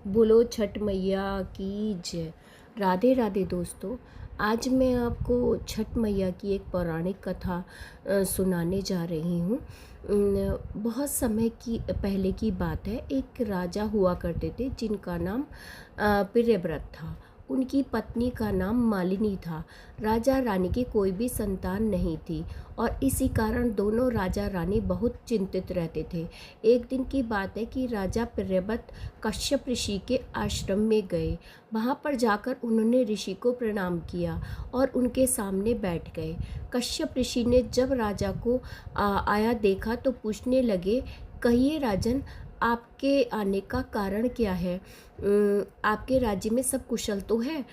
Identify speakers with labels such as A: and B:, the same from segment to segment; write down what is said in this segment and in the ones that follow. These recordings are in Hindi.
A: बोलो छठ मैया की जय। राधे राधे दोस्तों। आज मैं आपको छठ मैया की एक पौराणिक कथा सुनाने जा रही हूँ। बहुत समय की पहले की बात है। एक राजा हुआ करते थे जिनका नाम प्रियव्रत था। उनकी पत्नी का नाम मालिनी था। राजा रानी की कोई भी संतान नहीं थी और इसी कारण दोनों राजा रानी बहुत चिंतित रहते थे। एक दिन की बात है कि राजा प्रियव्रत कश्यप ऋषि के आश्रम में गए। वहाँ पर जाकर उन्होंने ऋषि को प्रणाम किया और उनके सामने बैठ गए। कश्यप ऋषि ने जब राजा को आया देखा तो पूछने लगे, कहिए राजन, आपके आने का कारण क्या है? आपके राज्य में सब कुशल तो है?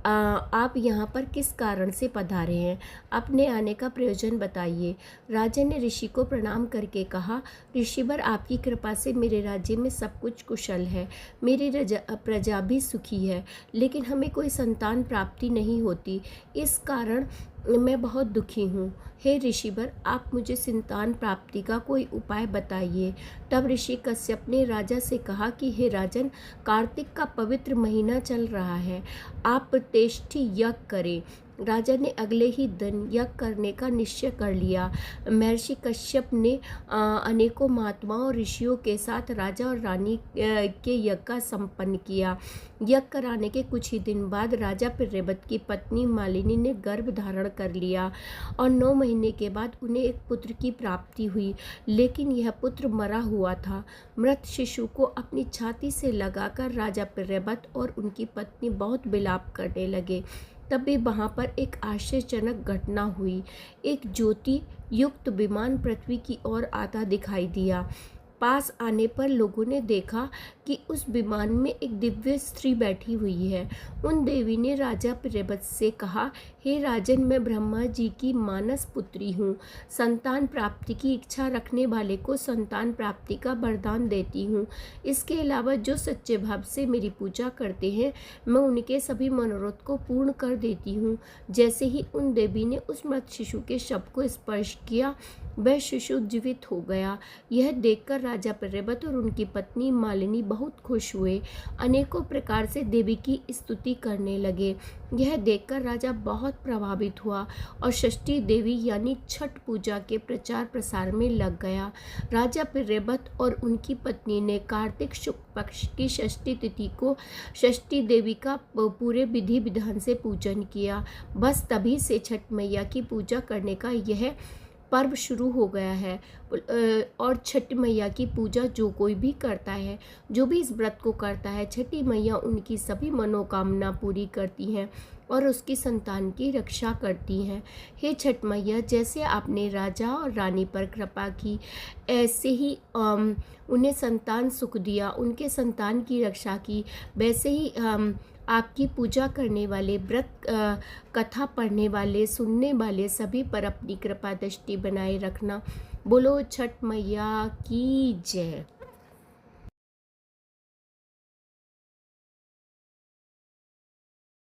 A: आप यहाँ पर किस कारण से पधारे हैं? अपने आने का प्रयोजन बताइए। राजा ने ऋषि को प्रणाम करके कहा, ऋषिवर, आपकी कृपा से मेरे राज्य में सब कुछ कुशल है। मेरी प्रजा भी सुखी है, लेकिन हमें कोई संतान प्राप्ति नहीं होती। इस कारण मैं बहुत दुखी हूँ। हे ऋषिवर, आप मुझे संतान प्राप्ति का कोई उपाय बताइए। तब ऋषि कश्यप ने राजा से कहा कि हे राजन, कार्तिक का पवित्र महीना चल रहा है, आप प्रतिष्ठि यज्ञ करें। राजा ने अगले ही दिन यज्ञ करने का निश्चय कर लिया। महर्षि कश्यप ने अनेकों महात्माओं और ऋषियों के साथ राजा और रानी के यज्ञ का संपन्न किया। यज्ञ कराने के कुछ ही दिन बाद राजा प्रियव्रत की पत्नी मालिनी ने गर्भ धारण कर लिया और 9 महीने के बाद उन्हें एक पुत्र की प्राप्ति हुई। लेकिन यह पुत्र मरा हुआ था। मृत शिशु को अपनी छाती से लगाकर राजा प्रियव्रत और उनकी पत्नी बहुत विलाप करने लगे। तभी वहाँ पर एक आश्चर्यजनक घटना हुई। एक ज्योति युक्त विमान पृथ्वी की ओर आता दिखाई दिया। पास आने पर लोगों ने देखा कि उस विमान में एक दिव्य स्त्री बैठी हुई है। उन देवी ने राजा प्रियव्रत से कहा, हे राजन, मैं ब्रह्मा जी की मानस पुत्री हूँ। संतान प्राप्ति की इच्छा रखने वाले को संतान प्राप्ति का वरदान देती हूँ। इसके अलावा जो सच्चे भाव से मेरी पूजा करते हैं, मैं उनके सभी मनोरथ को पूर्ण कर देती हूँ। जैसे ही उन देवी ने उस मृत शिशु के शव को स्पर्श किया, वह शिशु जीवित हो गया। यह देखकर राजा प्रियव्रत और उनकी पत्नी मालिनी बहुत खुश हुए। अनेकों प्रकार से देवी की स्तुति करने लगे। यह देखकर राजा बहुत प्रभावित हुआ और षष्ठी देवी यानी छठ पूजा के प्रचार प्रसार में लग गया। राजा प्रियव्रत और उनकी पत्नी ने कार्तिक शुक्ल पक्ष की षष्ठी तिथि को षष्ठी देवी का पूरे विधि विधान से पूजन किया। बस तभी से छठ मैया की पूजा करने का यह पर्व शुरू हो गया है। और छठ मैया की पूजा जो कोई भी करता है, जो भी इस व्रत को करता है, छठी मैया उनकी सभी मनोकामना पूरी करती हैं और उसकी संतान की रक्षा करती हैं। हे छठ मैया, जैसे आपने राजा और रानी पर कृपा की, ऐसे ही उन्हें संतान सुख दिया, उनके संतान की रक्षा की, वैसे ही आपकी पूजा करने वाले, व्रत कथा पढ़ने वाले, सुनने वाले सभी पर अपनी कृपा दृष्टि बनाए रखना। बोलो छठ मैया की जय।